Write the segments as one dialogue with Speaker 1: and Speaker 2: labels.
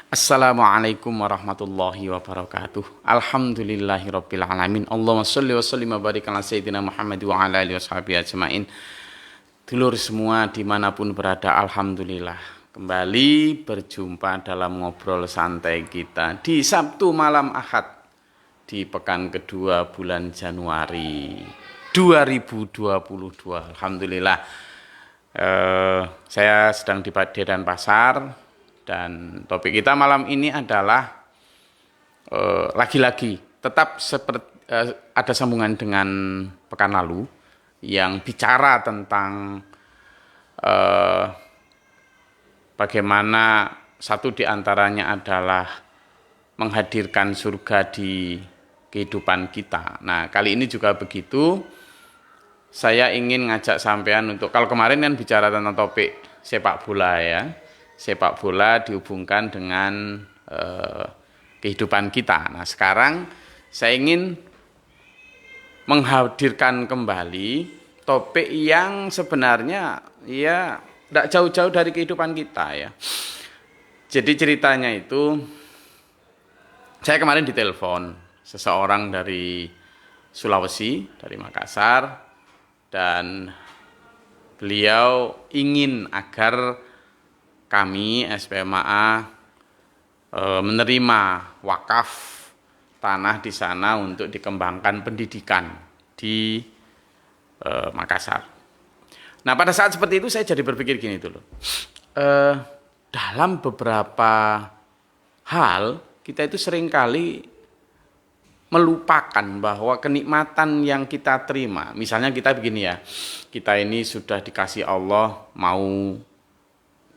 Speaker 1: Assalamualaikum warahmatullahi wabarakatuh. Alhamdulillahirabbil alamin. Allahumma shalli wa sallim wa barik ala sayyidina Muhammad wa ala alihi washabihi ajmain. Dulur semua dimanapun berada, alhamdulillah kembali berjumpa dalam ngobrol santai kita di Sabtu malam Ahad di pekan kedua bulan Januari 2022. Alhamdulillah. Saya sedang di Denpasar. Dan topik kita malam ini adalah lagi-lagi tetap seperti ada sambungan dengan pekan lalu yang bicara tentang bagaimana satu di antaranya adalah menghadirkan surga di kehidupan kita. Nah, kali ini juga begitu. Saya ingin ngajak sampean untuk, kalau kemarin kan bicara tentang topik sepak bola ya. Sepak bola dihubungkan dengan kehidupan kita. Nah, sekarang saya ingin menghadirkan kembali topik yang sebenarnya ya tidak jauh-jauh dari kehidupan kita ya. Jadi ceritanya itu, saya kemarin ditelepon seseorang dari Sulawesi, dari Makassar, dan beliau ingin agar kami SPMAA menerima wakaf tanah di sana untuk dikembangkan pendidikan di Makassar. Nah, pada saat seperti itu saya jadi berpikir gini dulu. Dalam beberapa hal kita itu seringkali melupakan bahwa kenikmatan yang kita terima. Misalnya kita begini ya, kita ini sudah dikasih Allah mau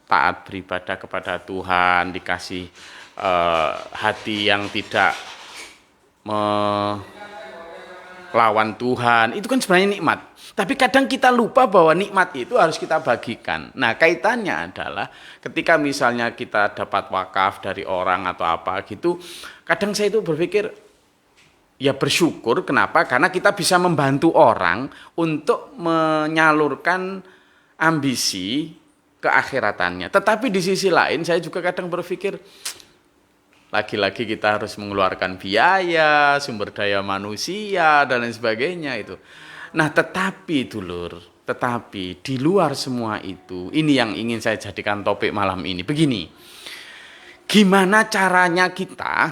Speaker 1: taat beribadah kepada Tuhan, dikasih hati yang tidak melawan Tuhan, itu kan sebenarnya nikmat. Tapi kadang kita lupa bahwa nikmat itu harus kita bagikan. Nah, kaitannya adalah ketika misalnya kita dapat wakaf dari orang atau apa gitu, kadang saya itu berpikir, ya bersyukur, kenapa? Karena kita bisa membantu orang untuk menyalurkan ambisi keakhiratannya. Tetapi di sisi lain saya juga kadang berpikir, lagi-lagi kita harus mengeluarkan biaya, sumber daya manusia dan lain sebagainya itu. Nah, tetapi di luar semua itu, ini yang ingin saya jadikan topik malam ini. Begini, gimana caranya kita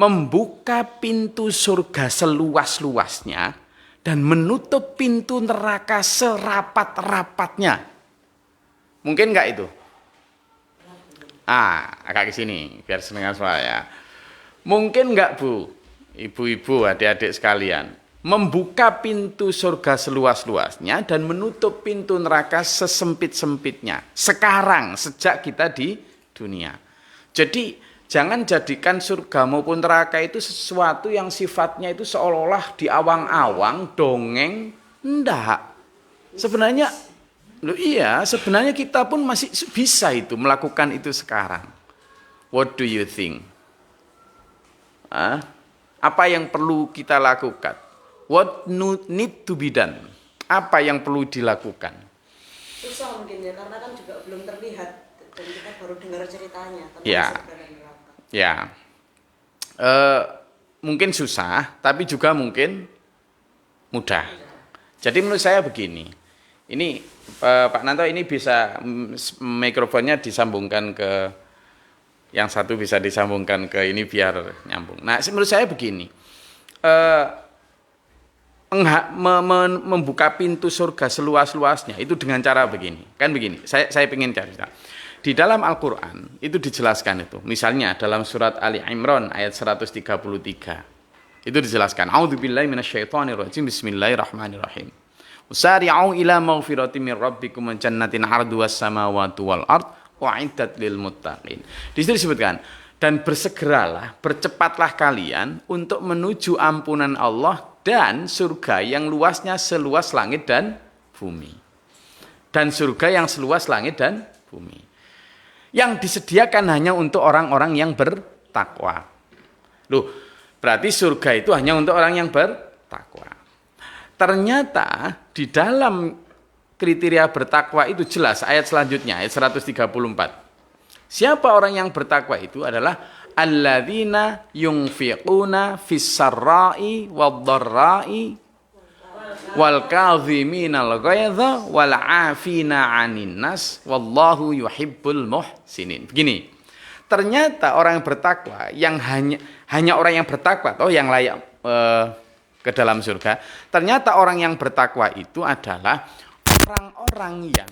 Speaker 1: membuka pintu surga seluas-luasnya dan menutup pintu neraka serapat-rapatnya? Mungkin enggak itu? Agak ke sini biar senengan suara ya. Mungkin enggak, Bu? Ibu-ibu, adik-adik sekalian, membuka pintu surga seluas-luasnya dan menutup pintu neraka sesempit-sempitnya. Sekarang, sejak kita di dunia. Jadi, jangan jadikan surga maupun neraka itu sesuatu yang sifatnya itu seolah-olah di awang-awang, dongeng. Enggak. Sebenarnya kita pun masih bisa itu melakukan itu sekarang. What do you think? Apa yang perlu kita lakukan? What need to be done? Apa yang perlu dilakukan?
Speaker 2: Susah mungkin ya, karena kan juga belum terlihat dan kita baru dengar ceritanya tentang surga dan neraka.
Speaker 1: Ya, mungkin susah, tapi juga mungkin mudah. Jadi menurut saya begini. Ini Pak Nanto, ini bisa mikrofonnya disambungkan ke yang satu, bisa disambungkan ke ini biar nyambung. Nah, menurut saya begini, membuka pintu surga seluas-luasnya itu dengan cara begini. Kan begini, saya ingin cari. Di dalam Al-Quran itu dijelaskan itu. Misalnya dalam surat Ali Imran ayat 133. Itu dijelaskan. A'udzubillahi minasyaitonirrajim. Bismillahirrahmanirrahim. Usari'u ila maghfiratin min rabbikum wa jannatin 'arduhas samawati wal ard u'iddat lil muttaqin. Di situ disebutkan, dan bersegeralah, bercepatlah kalian untuk menuju ampunan Allah dan surga yang luasnya seluas langit dan bumi. Dan surga yang seluas langit dan bumi. Yang disediakan hanya untuk orang-orang yang bertakwa. Loh, berarti surga itu hanya untuk orang yang bertakwa. Ternyata di dalam kriteria bertakwa itu jelas ayat selanjutnya, ayat 134. Siapa orang yang bertakwa itu adalah alladzina yunfiquna fis sarra'i wad-dharra'i wal kadhiminal ghaidha wal 'afina 'anil nas wallahu yuhibbul muhsinin. Begini. Ternyata orang yang bertakwa yang hanya orang yang bertakwa atau yang layak ke dalam surga. Ternyata orang yang bertakwa itu adalah orang-orang yang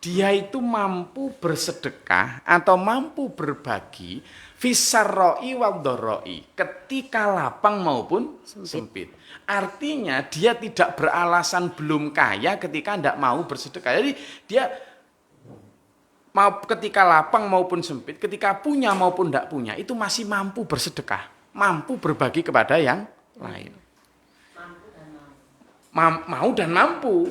Speaker 1: dia itu mampu bersedekah atau mampu berbagi fisarroi wadoroi ketika lapang maupun sempit. Artinya dia tidak beralasan belum kaya ketika tidak mau bersedekah. Jadi dia mau ketika lapang maupun sempit, ketika punya maupun tidak punya, itu masih mampu bersedekah, mampu berbagi kepada yang lain. Mau dan mampu.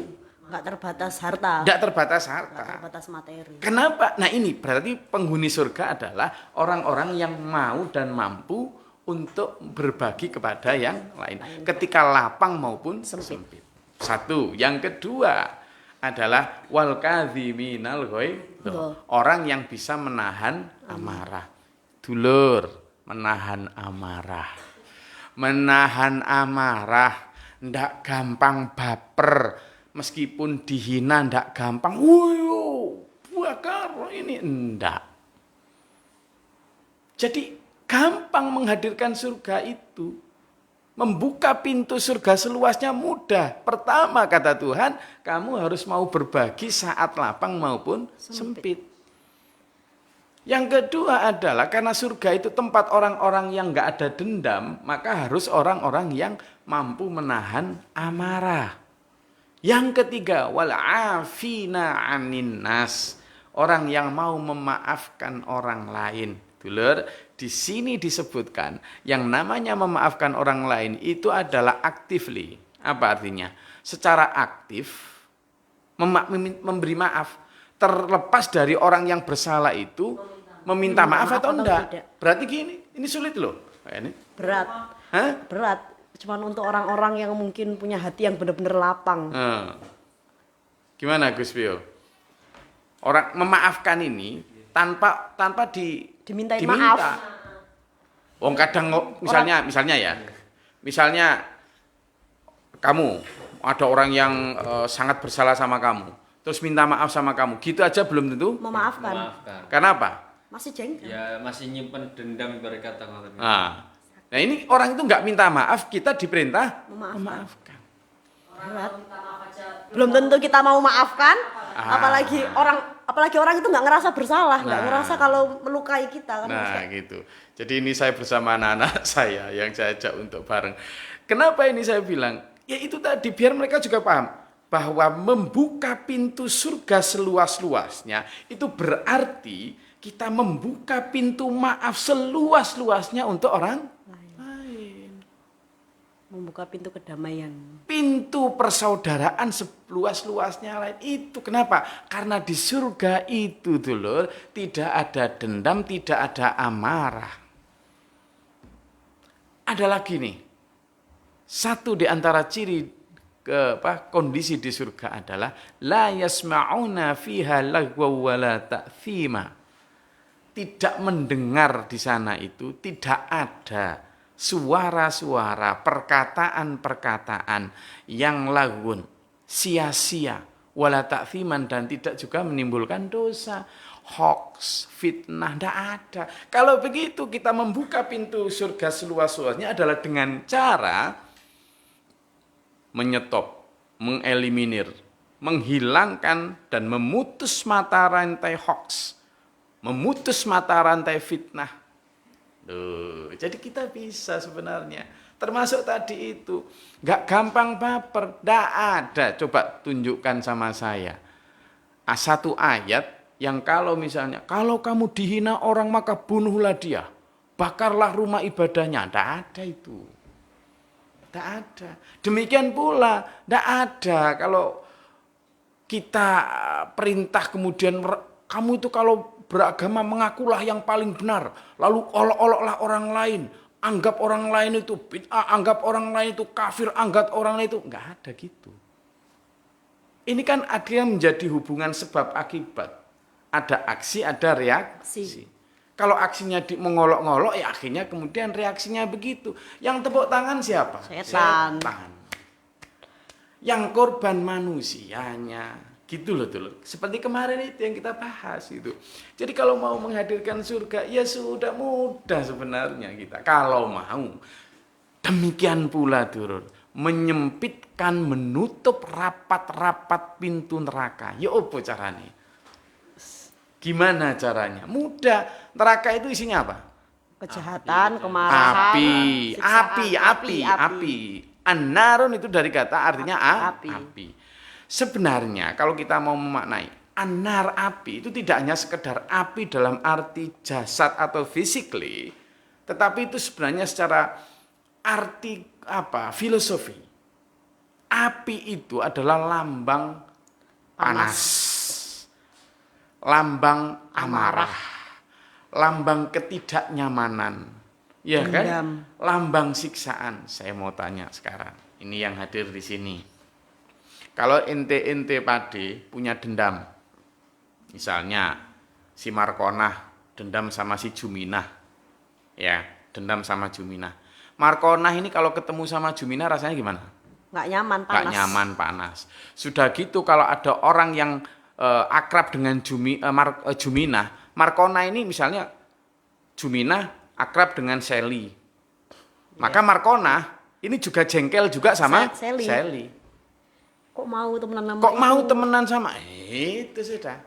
Speaker 2: Nggak terbatas harta.
Speaker 1: Tidak terbatas harta.
Speaker 2: Nggak terbatas materi.
Speaker 1: Kenapa? Nah ini berarti penghuni surga adalah orang-orang yang mau dan mampu untuk berbagi kepada yang lain. Ketika lapang maupun sempit. Satu. Yang kedua adalah wal kadhiminal ghaidh. Orang yang bisa menahan amarah. Dulur, menahan amarah. Menahan amarah. Ndak gampang baper. Meskipun dihina ndak gampang, bakar ini ndak. Jadi gampang menghadirkan surga itu. Membuka pintu surga seluasnya mudah. Pertama kata Tuhan, kamu harus mau berbagi saat lapang maupun sempit. Yang kedua adalah karena surga itu tempat orang-orang yang nggak ada dendam, maka harus orang-orang yang mampu menahan amarah. Yang ketiga, wal afina 'anin nas. Orang yang mau memaafkan orang lain. Dulur, di sini disebutkan yang namanya memaafkan orang lain itu adalah actively. Apa artinya? Secara aktif memberi maaf. Terlepas dari orang yang bersalah itu meminta maaf atau enggak. Berarti gini, ini sulit loh. Ini
Speaker 2: Berat.
Speaker 1: Hah?
Speaker 2: Berat. Cuman untuk orang-orang yang mungkin punya hati yang benar-benar lapang.
Speaker 1: Gimana Gus Pio? Orang memaafkan ini tanpa
Speaker 2: dimintai maaf.
Speaker 1: Kadang misalnya ya. Misalnya kamu ada orang yang sangat bersalah sama kamu, terus minta maaf sama kamu. Gitu aja belum tentu
Speaker 2: Memaafkan.
Speaker 1: Kenapa?
Speaker 2: Masih jengkel.
Speaker 3: Ya masih nyimpen dendam ibarat kata.
Speaker 1: Nah ini orang itu nggak minta maaf, kita diperintah memaafkan.
Speaker 2: Berat. Belum tentu kita mau maafkan, apalagi orang itu nggak ngerasa bersalah, nggak ngerasa kalau melukai kita kan.
Speaker 1: Nah gitu. Jadi ini saya bersama anak-anak saya yang saya ajak untuk bareng. Kenapa ini saya bilang? Ya itu tadi biar mereka juga paham bahwa membuka pintu surga seluas-luasnya itu berarti kita membuka pintu maaf seluas-luasnya untuk orang lain.
Speaker 2: Membuka pintu kedamaian.
Speaker 1: Pintu persaudaraan seluas-luasnya lain. Itu kenapa? Karena di surga itu dulur tidak ada dendam, tidak ada amarah. Ada lagi nih. Satu di antara ciri kondisi di surga adalah la yasma'una fiha lagwa wala ta'thima. Tidak mendengar di sana itu tidak ada suara-suara, perkataan-perkataan yang lagun, sia-sia, wala ta'thiman dan tidak juga menimbulkan dosa, hoax, fitnah, tidak ada. Kalau begitu kita membuka pintu surga seluas-luasnya adalah dengan cara menyetop, mengeliminir, menghilangkan dan memutus mata rantai hoax, memutus mata rantai fitnah. Jadi kita bisa sebenarnya. Termasuk tadi itu. Gak gampang baper. Gak ada. Coba tunjukkan sama saya. Satu ayat yang kalau misalnya, kalau kamu dihina orang maka bunuhlah dia. Bakarlah rumah ibadahnya. Gak ada itu. Gak ada. Demikian pula. Gak ada. Kalau kita perintah kemudian kamu itu kalau beragama mengakulah yang paling benar, lalu olok-oloklah orang lain, anggap orang lain itu bid'ah, anggap orang lain itu kafir, anggap orang lain itu enggak ada gitu. Ini kan akhirnya menjadi hubungan sebab akibat ada aksi, ada reaksi. Kalau aksinya mengolok-ngolok, ya akhirnya kemudian reaksinya begitu. Yang tepuk tangan siapa?
Speaker 2: Setan.
Speaker 1: Yang korban manusianya. Gitu loh tuh. Seperti kemarin itu yang kita bahas itu. Jadi kalau mau menghadirkan surga, ya sudah mudah sebenarnya kita. Kalau mau. Demikian pula Durur. Menyempitkan, menutup rapat-rapat pintu neraka. Ya apa caranya? Gimana caranya? Mudah. Neraka itu isinya apa?
Speaker 2: Kejahatan, kemarahan,
Speaker 1: api. An-narun itu dari kata artinya api. Sebenarnya kalau kita mau memaknai an-nar api itu tidak hanya sekedar api dalam arti jasad atau physically, tetapi itu sebenarnya secara arti filosofi. Api itu adalah lambang panas. Lambang amarah. Lambang ketidaknyamanan. Ya kan? Lambang siksaan. Saya mau tanya sekarang. Ini yang hadir di sini. Kalau ente pade punya dendam. Misalnya si Markonah dendam sama si Juminah. Ya, dendam sama Juminah. Markonah ini kalau ketemu sama Juminah rasanya gimana?
Speaker 2: Nggak nyaman, panas.
Speaker 1: Nggak nyaman, panas. Sudah gitu kalau ada orang yang akrab dengan Juminah, Markonah ini misalnya Juminah akrab dengan Sally. Maka Markonah ini juga jengkel juga sama Sally.
Speaker 2: Kok
Speaker 1: mau temenan sama itu sudah.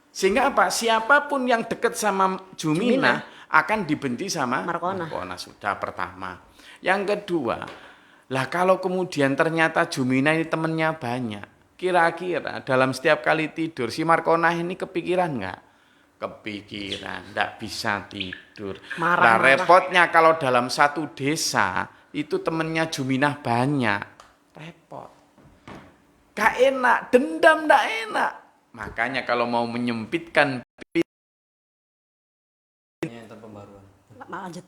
Speaker 1: Sehingga apa? Siapapun yang dekat sama Juminah akan dibenci sama Markonah. Sudah pertama. Yang kedua, lah kalau kemudian ternyata Juminah ini temennya banyak, kira-kira dalam setiap kali tidur si Markonah ini kepikiran nggak? Kepikiran, nggak bisa tidur. Nah repotnya kalau dalam satu desa itu temennya Juminah banyak, repot. Gak enak, dendam gak enak. Makanya kalau mau menyempitkan
Speaker 3: pembaruan.
Speaker 2: Lanjut.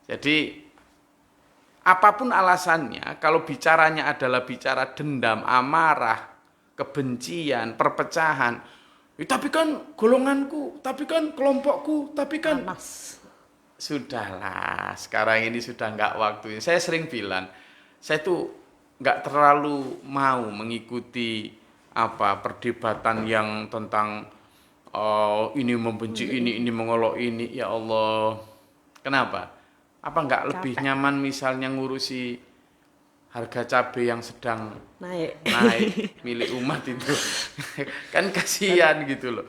Speaker 1: Jadi apapun alasannya, kalau bicaranya adalah bicara dendam, amarah, kebencian, perpecahan, tapi kan golonganku, tapi kan kelompokku, tapi kan
Speaker 2: panas.
Speaker 1: Sudahlah, sekarang ini sudah nggak waktunya. Saya sering bilang, saya tuh nggak terlalu mau mengikuti perdebatan yang tentang ini membenci ini mengolok ini. Ya Allah, kenapa? Apa nggak lebih nyaman misalnya ngurusi harga cabai yang sedang naik milik umat itu? Kan kasihan gitu loh.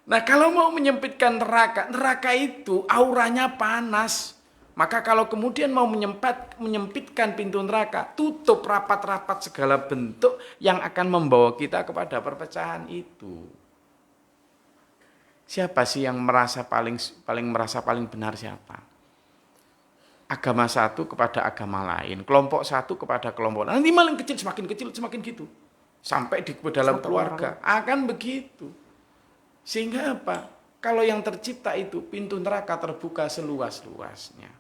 Speaker 1: Nah kalau mau menyempitkan neraka itu auranya panas. Maka kalau kemudian mau menyempitkan pintu neraka, tutup rapat-rapat segala bentuk yang akan membawa kita kepada perpecahan itu. Siapa sih yang merasa paling benar siapa? Agama satu kepada agama lain, kelompok satu kepada kelompok lain. Nanti malah kecil semakin gitu. Sampai di dalam keluarga akan begitu. Sehingga apa? Kalau yang tercipta itu pintu neraka terbuka seluas-luasnya.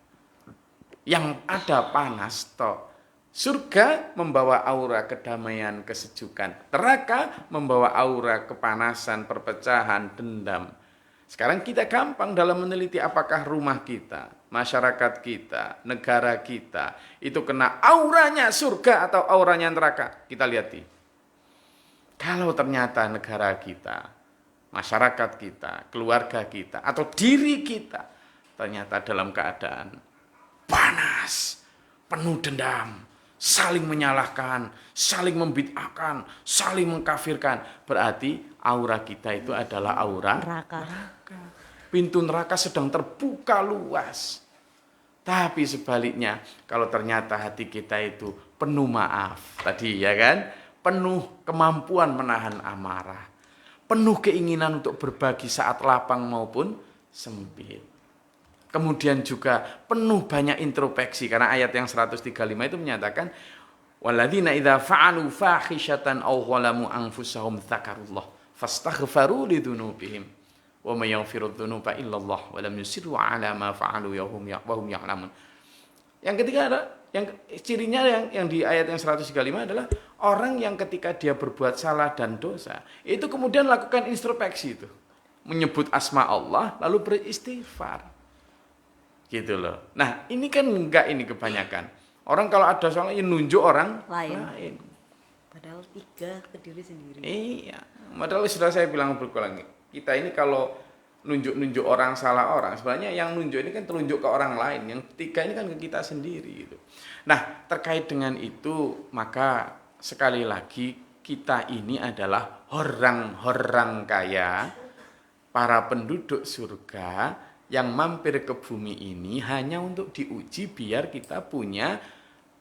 Speaker 1: Yang ada panas toh. Surga membawa aura kedamaian, kesejukan. Neraka membawa aura kepanasan, perpecahan, dendam. Sekarang kita gampang dalam meneliti apakah rumah kita, masyarakat kita, negara kita itu kena auranya surga atau auranya neraka. Kita lihat. Kalau ternyata negara kita, masyarakat kita, keluarga kita, atau diri kita ternyata dalam keadaan panas, penuh dendam, saling menyalahkan, saling membid'ahkan, saling mengkafirkan, berarti aura kita itu adalah aura
Speaker 2: neraka.
Speaker 1: Pintu neraka sedang terbuka luas. Tapi sebaliknya, kalau ternyata hati kita itu penuh maaf, tadi ya kan, penuh kemampuan menahan amarah, penuh keinginan untuk berbagi saat lapang maupun sempit. Kemudian juga penuh banyak introspeksi, karena ayat yang 135 itu menyatakan walladzina idza fa'alu fahishatan aw zalamu anfusahum dzakarullah fastaghfaru lidzunubihim wa may yaghfiru dzunuba illallah wa lam yusirru ala ma fa'alu wa hum ya'lamun. Yang ketiga ada Yang cirinya yang di ayat yang 135 adalah orang yang ketika dia berbuat salah dan dosa, itu kemudian lakukan introspeksi itu. Menyebut asma Allah lalu beristighfar. Gitu loh. Nah, ini kan enggak ini kebanyakan. Orang kalau ada salahnya nunjuk orang lain.
Speaker 2: Padahal 3 ke diri sendiri.
Speaker 1: Iya. Padahal sudah saya bilang berulang, kita ini kalau nunjuk orang salah orang, sebenarnya yang nunjuk ini kan terunjuk ke orang lain, yang 3 ini kan ke kita sendiri gitu. Nah, terkait dengan itu, maka sekali lagi kita ini adalah orang-orang kaya, para penduduk surga yang mampir ke bumi ini hanya untuk diuji biar kita punya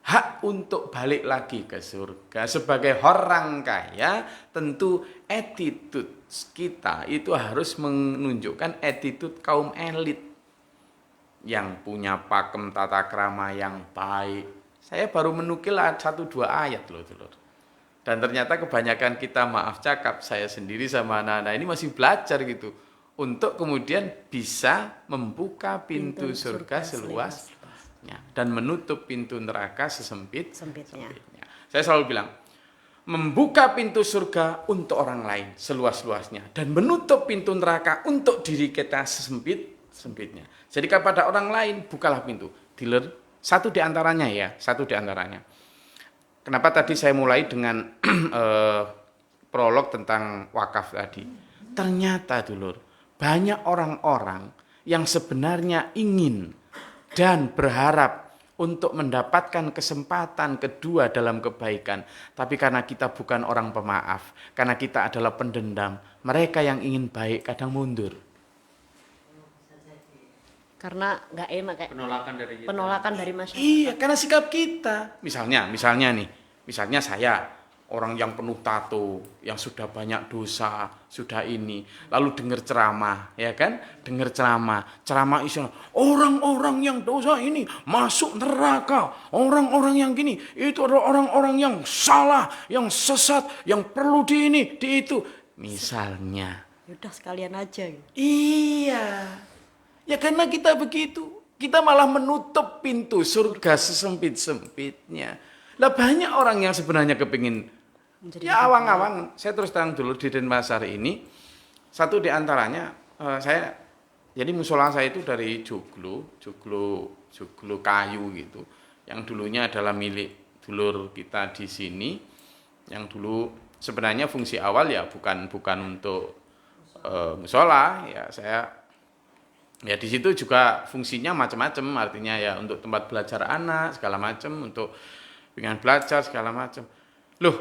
Speaker 1: hak untuk balik lagi ke surga. Sebagai orang kaya, tentu attitude kita itu harus menunjukkan attitude kaum elit yang punya pakem tata krama yang baik. Saya baru menukil 1-2 ayat loh. Dan ternyata kebanyakan kita, maaf cakap, saya sendiri sama anak-anak ini masih belajar gitu. Untuk kemudian bisa membuka pintu surga seluas-luasnya dan menutup pintu neraka sesempit-sempitnya. Saya selalu bilang, membuka pintu surga untuk orang lain seluas-luasnya dan menutup pintu neraka untuk diri kita sesempit-sempitnya. Jadi kepada orang lain bukalah pintu. Dealer, satu di antaranya. Kenapa tadi saya mulai dengan prolog tentang wakaf tadi? Ternyata dulur, banyak orang-orang yang sebenarnya ingin dan berharap untuk mendapatkan kesempatan kedua dalam kebaikan. Tapi karena kita bukan orang pemaaf, karena kita adalah pendendam, mereka yang ingin baik kadang mundur.
Speaker 2: Karena nggak enak kayak penolakan dari masyarakat.
Speaker 1: Iya, karena sikap kita. Misalnya saya orang yang penuh tato, yang sudah banyak dosa, sudah ini, lalu dengar ceramah, ya kan? Dengar ceramah isinya orang-orang yang dosa ini masuk neraka, orang-orang yang gini itu adalah orang-orang yang salah, yang sesat, yang perlu di itu. Misalnya.
Speaker 2: Yaudah sekalian aja.
Speaker 1: Iya. Ya karena kita begitu, kita malah menutup pintu surga sesempit-sempitnya. Lah banyak orang yang sebenarnya kepingin ya awang-awang. Saya terus terang dulu di Denpasar ini, satu di antaranya jadi musola saya itu dari joglo kayu gitu, yang dulunya adalah milik dulur kita di sini, yang dulu sebenarnya fungsi awal ya bukan untuk musola, ya saya ya di situ juga fungsinya macam-macam, artinya ya untuk tempat belajar anak segala macam, untuk dengan belajar segala macam. Loh,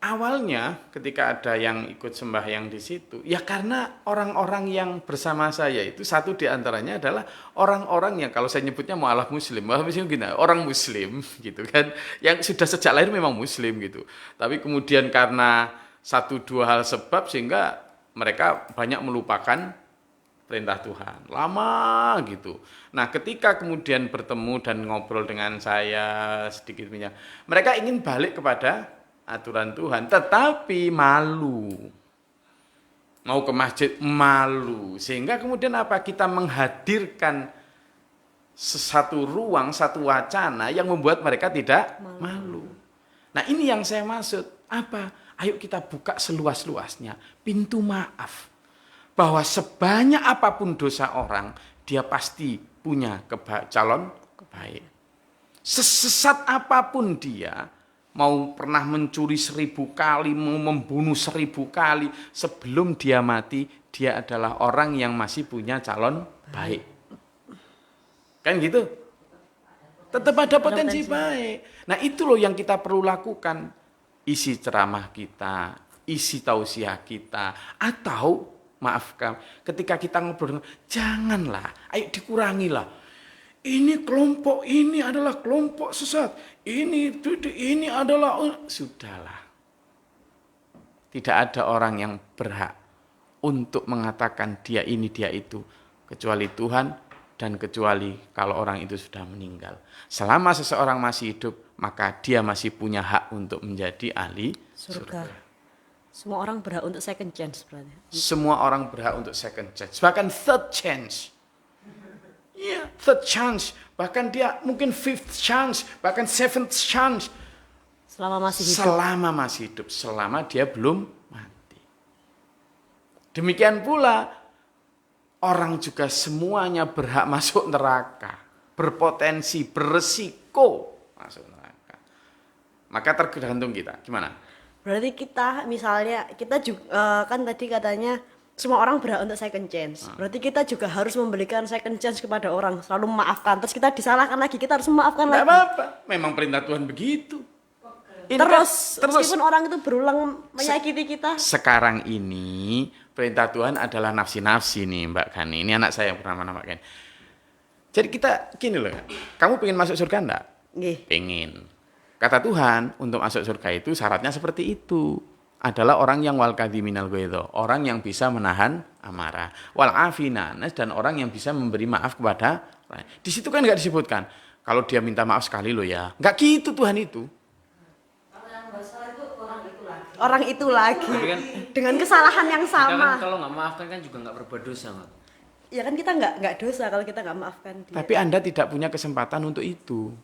Speaker 1: awalnya ketika ada yang ikut sembahyang di situ, ya karena orang-orang yang bersama saya itu satu di antaranya adalah orang-orang yang kalau saya nyebutnya mu'alaf muslim gini, orang muslim gitu kan, yang sudah sejak lahir memang muslim gitu. Tapi kemudian karena 1-2 hal sebab sehingga mereka banyak melupakan perintah Tuhan, lama gitu. Nah, ketika kemudian bertemu dan ngobrol dengan saya sedikit banyak, mereka ingin balik kepada aturan Tuhan, tetapi malu. Mau ke masjid malu. Sehingga kemudian apa? Kita menghadirkan satu ruang, satu wacana yang membuat mereka tidak malu. Nah, ini yang saya maksud. Apa? Ayo kita buka seluas-luasnya pintu maaf. Bahwa sebanyak apapun dosa orang, dia pasti punya calon baik. Sesesat apapun dia, mau pernah mencuri 1000 kali, mau membunuh 1000 kali, sebelum dia mati, dia adalah orang yang masih punya calon baik. Kan gitu? Tetap ada potensi baik. Nah itu loh yang kita perlu lakukan. Isi ceramah kita, isi tausiah kita, atau maafkan, ketika kita ngobrol, janganlah, ayo dikurangilah. Ini kelompok ini adalah kelompok sesat. Ini adalah sudahlah. Tidak ada orang yang berhak untuk mengatakan dia ini dia itu kecuali Tuhan dan kecuali kalau orang itu sudah meninggal. Selama seseorang masih hidup, maka dia masih punya hak untuk menjadi ahli surga.
Speaker 2: Semua orang berhak untuk second chance berarti.
Speaker 1: Semua orang berhak untuk second chance, bahkan third chance. Iya, third chance, bahkan dia mungkin fifth chance, bahkan seventh chance.
Speaker 2: Selama masih hidup.
Speaker 1: Selama masih hidup, selama dia belum mati. Demikian pula, orang juga semuanya berhak masuk neraka. Berpotensi, beresiko masuk neraka. Maka tergantung kita, gimana?
Speaker 2: Berarti kita misalnya kita juga kan tadi katanya semua orang berhak untuk second chance. Berarti kita juga harus memberikan second chance kepada orang, selalu memaafkan. Terus kita disalahkan lagi, kita harus memaafkan
Speaker 1: Tidak
Speaker 2: lagi.
Speaker 1: apa-apa, memang perintah Tuhan begitu. Ini
Speaker 2: Terus
Speaker 1: kan-
Speaker 2: meskipun orang itu berulang menyakiti kita,
Speaker 1: sekarang ini perintah Tuhan adalah nafsi-nafsi nih Mbak Gani. Ini anak saya yang bernama Gani. Jadi kita gini loh, kamu pengen masuk surga enggak?
Speaker 2: nggih.
Speaker 1: Pengen. Kata Tuhan, untuk masuk surga itu syaratnya seperti itu. Adalah orang yang wal kadhiminal ghaidha, orang yang bisa menahan amarah. Wal afinanas, dan orang yang bisa memberi maaf kepada orang. Di situ kan enggak disebutkan kalau dia minta maaf sekali loh ya. Enggak gitu Tuhan itu.
Speaker 2: Orang itu lagi
Speaker 3: Tapi kan
Speaker 2: dengan kesalahan yang
Speaker 3: kita kan
Speaker 2: sama.
Speaker 3: kalau nggak maafkan kan juga nggak berbuat dosa, Mak.
Speaker 2: Ya kan kita nggak dosa kalau kita nggak maafkan dia.
Speaker 1: Tapi Anda tidak punya kesempatan untuk itu.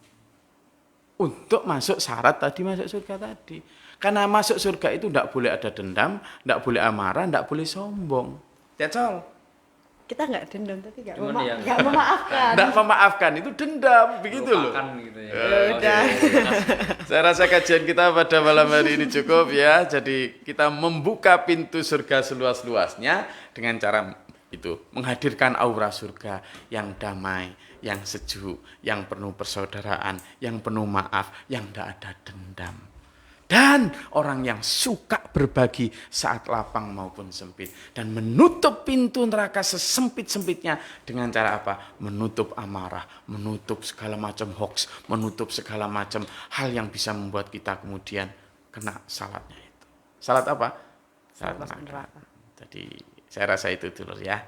Speaker 1: Untuk masuk syarat tadi, masuk surga tadi. Karena masuk surga itu tidak boleh ada dendam, tidak boleh amarah, tidak boleh sombong. That's all.
Speaker 2: Kita nggak dendam tapi
Speaker 3: Cuman yang-
Speaker 2: nggak memaafkan.
Speaker 1: Tidak memaafkan, itu dendam. Begitu loh.
Speaker 3: Lupakan gitu ya.
Speaker 2: Udah.
Speaker 1: Saya rasa kajian kita pada malam hari ini cukup ya. Jadi kita membuka pintu surga seluas-luasnya dengan cara itu. Menghadirkan aura surga yang damai, yang sejuk, yang penuh persaudaraan, yang penuh maaf, yang tidak ada dendam. Dan orang yang suka berbagi saat lapang maupun sempit. Dan menutup pintu neraka sesempit-sempitnya dengan cara apa? Menutup amarah, menutup segala macam hoax, menutup segala macam hal yang bisa membuat kita kemudian kena salatnya itu. Salat apa? Salat neraka. Jadi saya rasa itu dulu ya.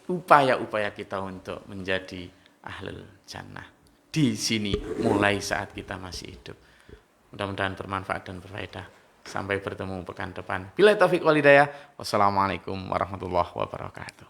Speaker 1: Upaya-upaya kita untuk menjadi ahlul jannah. Di sini mulai saat kita masih hidup. Mudah-mudahan bermanfaat dan berfaedah. Sampai bertemu pekan depan. Bila taufik wal hidayah. Wassalamualaikum warahmatullahi wabarakatuh.